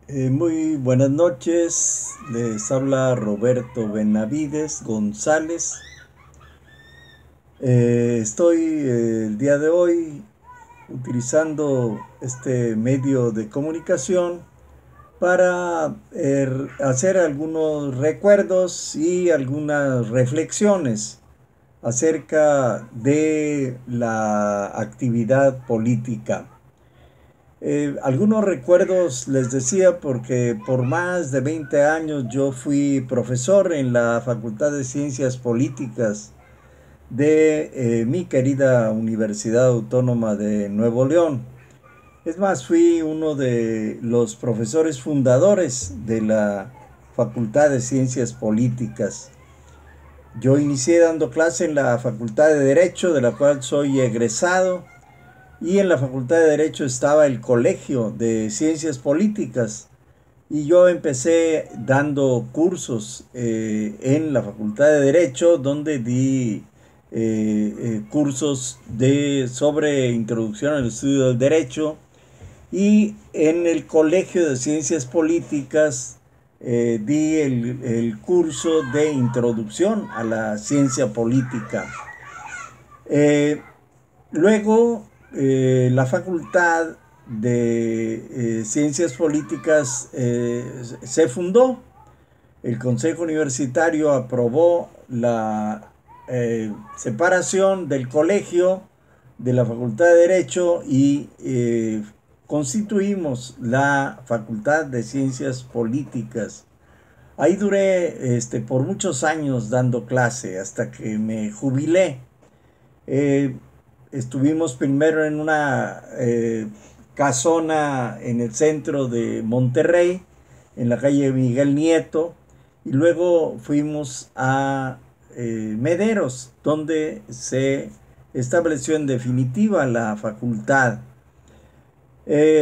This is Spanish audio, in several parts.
Muy buenas noches, les habla Roberto Benavides González. Estoy el día de hoy utilizando este medio de comunicación para hacer algunos recuerdos y algunas reflexiones acerca de la actividad política. Algunos recuerdos les decía porque por más de 20 años yo fui profesor en la Facultad de Ciencias Políticas de mi querida Universidad Autónoma de Nuevo León. Es más, fui uno de los profesores fundadores de la Facultad de Ciencias Políticas. Yo inicié dando clase en la Facultad de Derecho, de la cual soy egresado, y en la Facultad de Derecho estaba el Colegio de Ciencias Políticas. Y yo empecé dando cursos en la Facultad de Derecho, donde di cursos sobre introducción al estudio del derecho. Y en el Colegio de Ciencias Políticas di el curso de introducción a la ciencia política. Eh, Luego, la Facultad de Ciencias Políticas se fundó. El Consejo Universitario aprobó la separación del colegio de la Facultad de Derecho y constituimos la Facultad de Ciencias Políticas. Ahí duré por muchos años dando clase hasta que me jubilé. Eh, Estuvimos primero en una casona en el centro de Monterrey, en la calle Miguel Nieto, y luego fuimos a Mederos, donde se estableció en definitiva la facultad.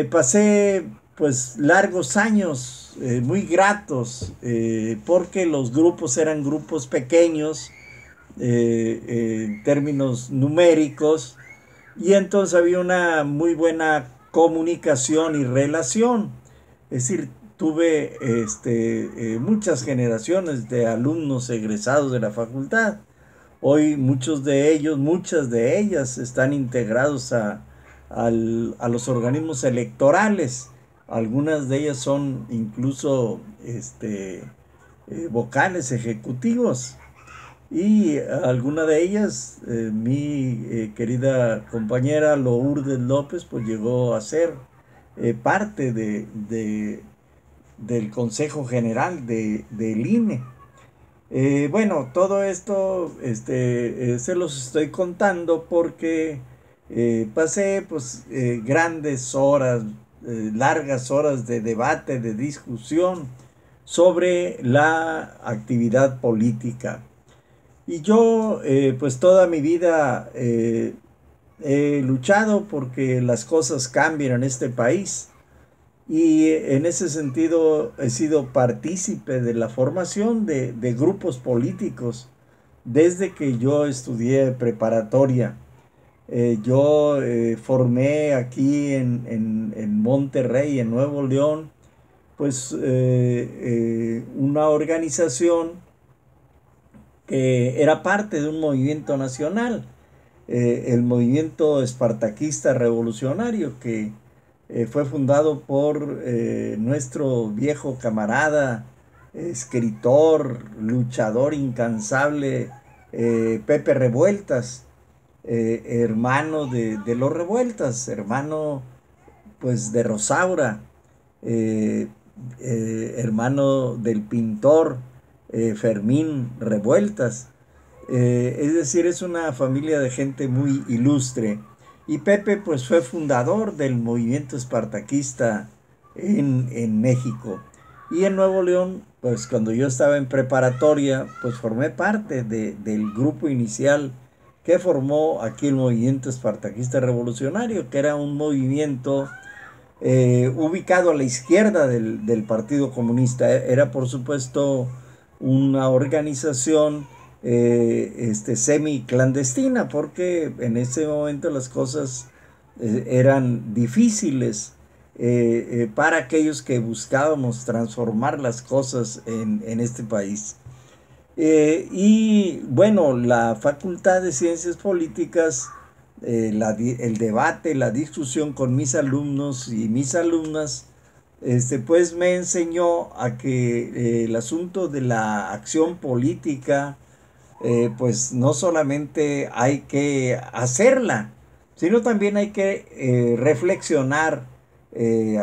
Pasé pues largos años muy gratos porque los grupos eran grupos pequeños en términos numéricos, y entonces había una muy buena comunicación y relación. Es decir, tuve muchas generaciones de alumnos egresados de la facultad. Hoy muchos de ellos, muchas de ellas están integrados a los organismos electorales. Algunas de ellas son incluso vocales ejecutivos. Y alguna de ellas, mi querida compañera Lourdes López, pues llegó a ser parte del Consejo General del INE. Bueno, todo esto se los estoy contando porque pasé pues grandes horas, largas horas de debate, de discusión sobre la actividad política. Y yo, pues toda mi vida he luchado porque las cosas cambien en este país. Y en ese sentido he sido partícipe de la formación de grupos políticos desde que yo estudié preparatoria. Yo formé aquí en Monterrey, en Nuevo León, pues una organización que era parte de un movimiento nacional, el movimiento espartaquista revolucionario, que fue fundado por nuestro viejo camarada, escritor, luchador incansable, Pepe Revueltas, hermano de los Revueltas, hermano pues de Rosaura, eh, hermano del pintor Fermín Revueltas. Es decir, es una familia de gente muy ilustre. Y Pepe pues fue fundador del movimiento espartaquista en México. Y en Nuevo León, pues cuando yo estaba en preparatoria, pues formé parte del grupo inicial que formó aquí el movimiento espartaquista revolucionario, que era un movimiento ubicado a la izquierda del Partido Comunista. Era por supuesto una organización semi clandestina, porque en ese momento las cosas eran difíciles. para aquellos que buscábamos transformar las cosas en este país. Y bueno, la Facultad de Ciencias Políticas, el debate, la discusión con mis alumnos y mis alumnas, pues me enseñó a que el asunto de la acción política, pues no solamente hay que hacerla, sino también hay que reflexionar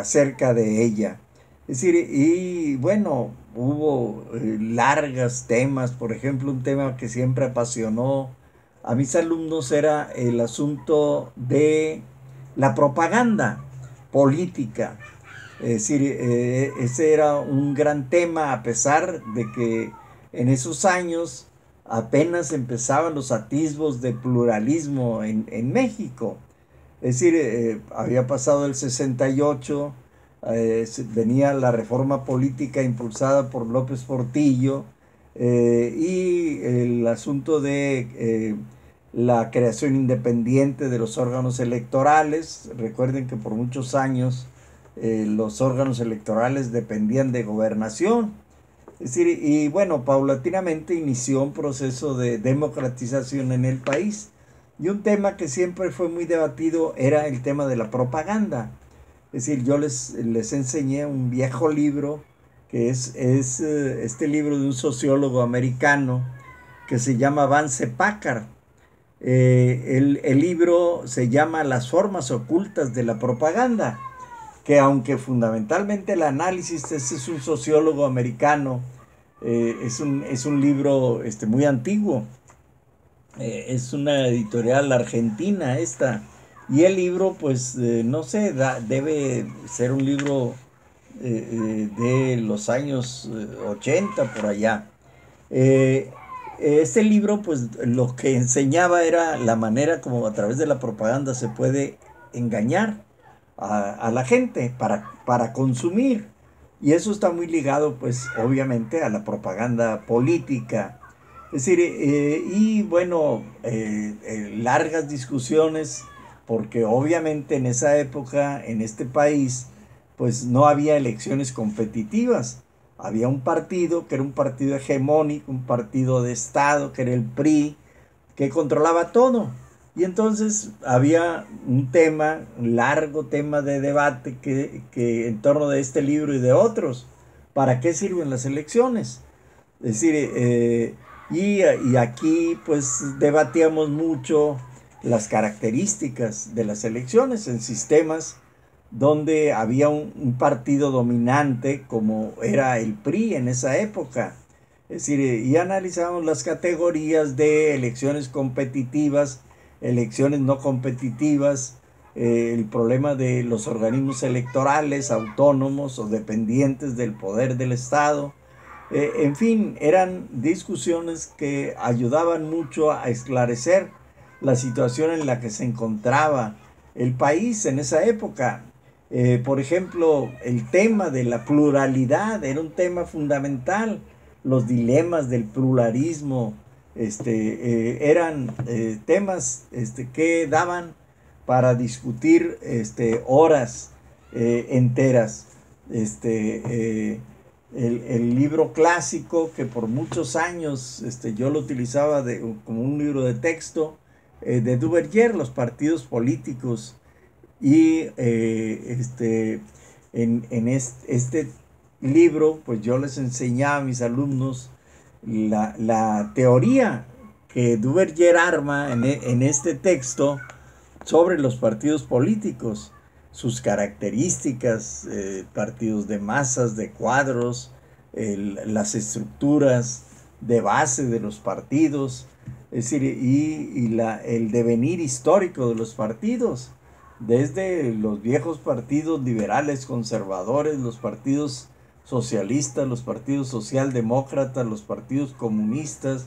acerca de ella. Es decir, y bueno, hubo largas temas, por ejemplo, un tema que siempre apasionó a mis alumnos era el asunto de la propaganda política. Es decir, ese era un gran tema a pesar de que en esos años apenas empezaban los atisbos de pluralismo en México. Es decir, había pasado el 68, venía la reforma política impulsada por López Portillo, y el asunto de la creación independiente de los órganos electorales. Recuerden que por muchos años los órganos electorales dependían de gobernación. Es decir, y bueno, paulatinamente inició un proceso de democratización en el país. Y un tema que siempre fue muy debatido era el tema de la propaganda. Es decir, yo les enseñé un viejo libro, que es este libro de un sociólogo americano que se llama Vance Packard. El libro se llama Las formas ocultas de la propaganda, que aunque fundamentalmente el análisis, este es un sociólogo americano, es un libro muy antiguo, es una editorial argentina esta, y el libro pues no sé, debe ser un libro de los años 80 por allá. Este libro pues lo que enseñaba era la manera como a través de la propaganda se puede engañar a la gente para consumir. Y eso está muy ligado, pues, obviamente, a la propaganda política. Es decir, y bueno, largas discusiones, porque obviamente en esa época, en este país, pues no había elecciones competitivas. Había un partido que era un partido hegemónico, un partido de Estado, que era el PRI, que controlaba todo. Y entonces había un largo tema de debate que en torno de este libro y de otros. ¿Para qué sirven las elecciones? Es decir, y aquí pues debatíamos mucho las características de las elecciones en sistemas donde había un partido dominante como era el PRI en esa época. Es decir, y analizamos las categorías de elecciones competitivas, elecciones no competitivas, el problema de los organismos electorales autónomos o dependientes del poder del Estado. En fin, eran discusiones que ayudaban mucho a esclarecer la situación en la que se encontraba el país en esa época. Por ejemplo, el tema de la pluralidad era un tema fundamental. Los dilemas del pluralismo eran temas que daban para discutir horas enteras. El libro clásico que por muchos años yo lo utilizaba como un libro de texto, de Duverger, Los partidos políticos. Y en este libro, pues yo les enseñaba a mis alumnos la teoría que Duverger arma en este texto sobre los partidos políticos, sus características, partidos de masas, de cuadros, las estructuras de base de los partidos, es decir, y el devenir histórico de los partidos, desde los viejos partidos liberales conservadores, los partidos socialistas, los partidos socialdemócratas, los partidos comunistas,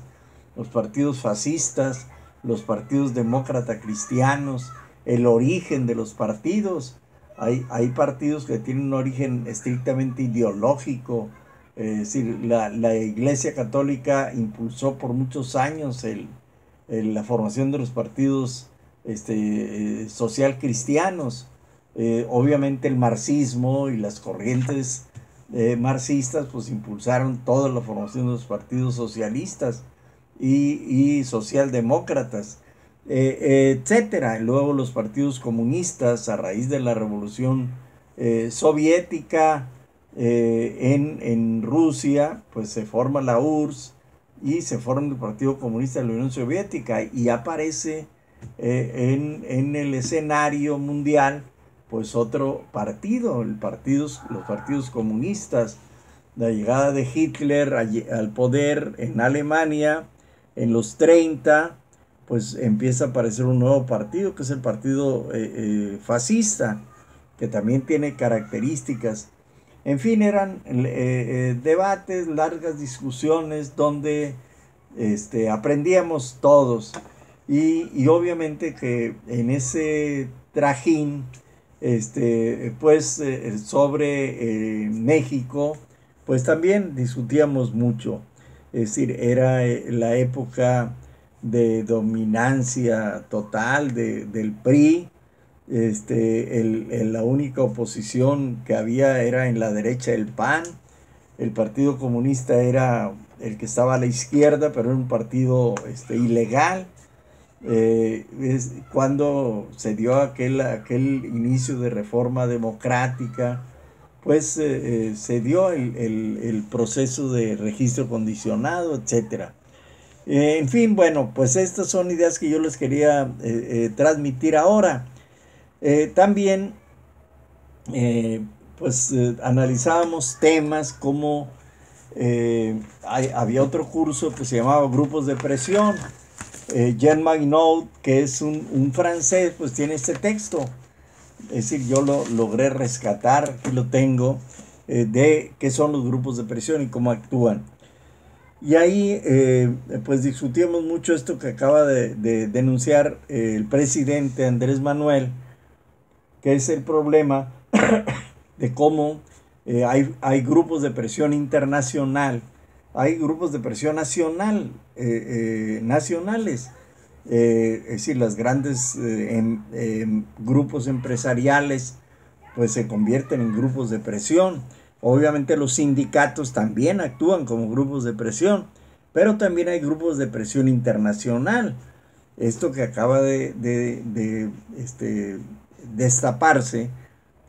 los partidos fascistas, los partidos demócrata cristianos, el origen de los partidos. Hay partidos que tienen un origen estrictamente ideológico. Es decir, la Iglesia Católica impulsó por muchos años la formación de los partidos social cristianos. Obviamente el marxismo y las corrientes marxistas pues impulsaron toda la formación de los partidos socialistas y socialdemócratas, etcétera. Luego los partidos comunistas a raíz de la revolución soviética en Rusia, pues se forma la URSS y se forma el Partido Comunista de la Unión Soviética y aparece en el escenario mundial pues otro partido, los partidos comunistas. La llegada de Hitler al poder en Alemania en los 30, pues empieza a aparecer un nuevo partido, que es el partido fascista, que también tiene características. En fin, eran debates, largas discusiones donde aprendíamos todos. Y obviamente que en ese trajín, pues sobre México, pues también discutíamos mucho. Es decir, era la época de dominancia total del PRI. La única oposición que había era en la derecha el PAN. El Partido Comunista era el que estaba a la izquierda, pero era un partido ilegal. Cuando se dio aquel inicio de reforma democrática, pues se dio el proceso de registro condicionado, etc. En fin, bueno, pues estas son ideas que yo les quería transmitir ahora. También pues analizábamos temas como había otro curso que se llamaba grupos de presión. Jean Magnaud, que es un francés, pues tiene este texto. Es decir, yo lo logré rescatar, aquí lo tengo, de qué son los grupos de presión y cómo actúan. Y ahí pues discutimos mucho esto que acaba de denunciar el presidente Andrés Manuel, que es el problema de cómo hay grupos de presión internacional, hay grupos de presión nacional, nacionales, es decir, las grandes grupos empresariales pues se convierten en grupos de presión. Obviamente los sindicatos también actúan como grupos de presión, pero también hay grupos de presión internacional. Esto que acaba de destaparse,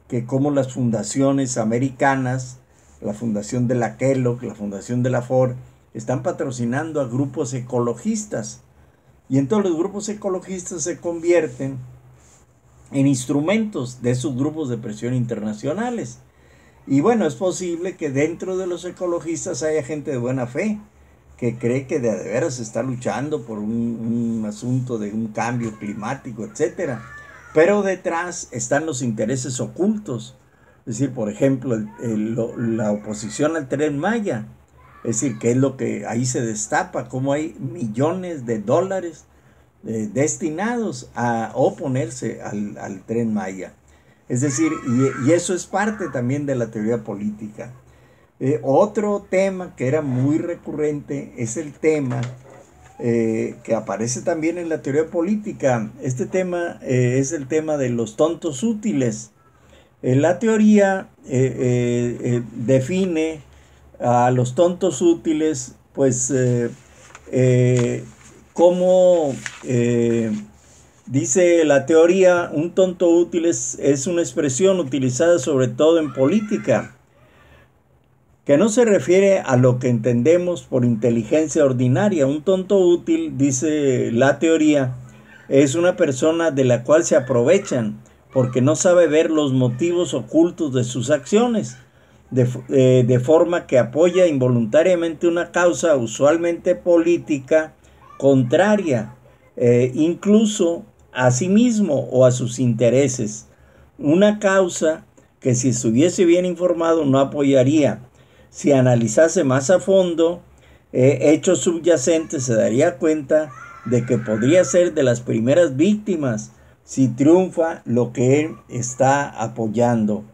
que como las fundaciones americanas, la fundación de la Kellogg, la fundación de la Ford, están patrocinando a grupos ecologistas. Y entonces los grupos ecologistas se convierten en instrumentos de esos grupos de presión internacionales. Y bueno, es posible que dentro de los ecologistas haya gente de buena fe, que cree que de veras está luchando por un asunto de un cambio climático, etc. Pero detrás están los intereses ocultos. Es decir, por ejemplo, la oposición al Tren Maya. Es decir, que es lo que ahí se destapa, cómo hay millones de dólares destinados a oponerse al Tren Maya. Es decir, y eso es parte también de la teoría política. Otro tema que era muy recurrente es el tema que aparece también en la teoría política. Este tema es el tema de los tontos útiles. La teoría define a los tontos útiles, pues, como dice la teoría, un tonto útil es una expresión utilizada sobre todo en política, que no se refiere a lo que entendemos por inteligencia ordinaria. Un tonto útil, dice la teoría, es una persona de la cual se aprovechan porque no sabe ver los motivos ocultos de sus acciones, de forma que apoya involuntariamente una causa usualmente política contraria, incluso a sí mismo o a sus intereses. Una causa que si estuviese bien informado no apoyaría. Si analizase más a fondo hechos subyacentes, se daría cuenta de que podría ser de las primeras víctimas si triunfa lo que él está apoyando.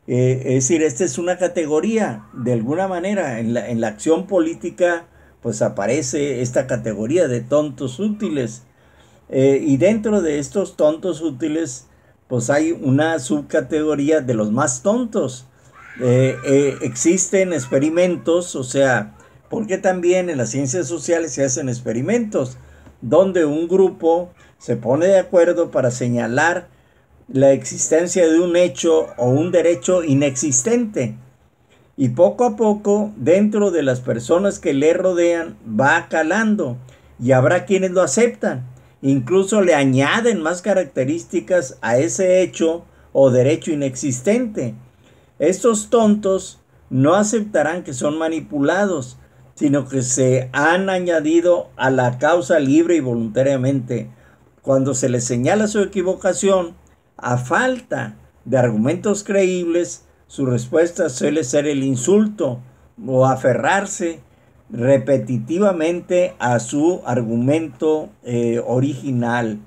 Es decir, esta es una categoría, de alguna manera, en la acción política, pues aparece esta categoría de tontos útiles. Y dentro de estos tontos útiles, pues hay una subcategoría de los más tontos. Existen experimentos, o sea, porque también en las ciencias sociales se hacen experimentos donde un grupo se pone de acuerdo para señalar la existencia de un hecho o un derecho inexistente. Y poco a poco, dentro de las personas que le rodean, va calando y habrá quienes lo aceptan. Incluso le añaden más características a ese hecho o derecho inexistente. Estos tontos no aceptarán que son manipulados, sino que se han añadido a la causa libre y voluntariamente. Cuando se les señala su equivocación, a falta de argumentos creíbles, su respuesta suele ser el insulto o aferrarse repetitivamente a su argumento original.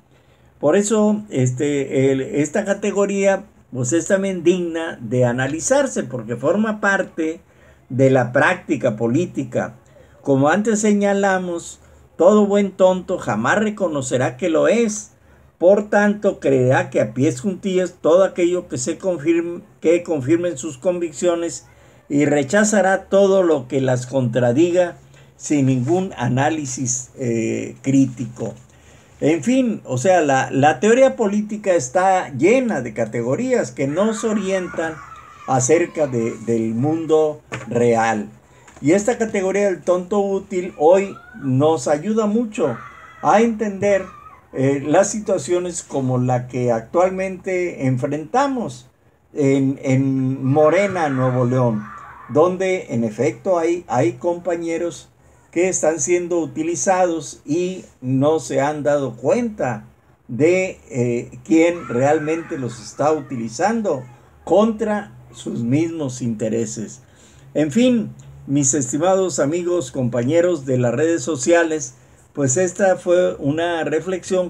Por eso esta categoría pues es también digna de analizarse porque forma parte de la práctica política. Como antes señalamos, todo buen tonto jamás reconocerá que lo es. Por tanto, creerá que a pies juntillas todo aquello que confirmen sus convicciones y rechazará todo lo que las contradiga sin ningún análisis crítico. En fin, o sea, la teoría política está llena de categorías que nos orientan acerca del mundo real. Y esta categoría del tonto útil hoy nos ayuda mucho a entender las situaciones como la que actualmente enfrentamos en Morena, Nuevo León, donde en efecto hay compañeros que están siendo utilizados y no se han dado cuenta de quién realmente los está utilizando contra sus mismos intereses. En fin, mis estimados amigos, compañeros de las redes sociales, pues esta fue una reflexión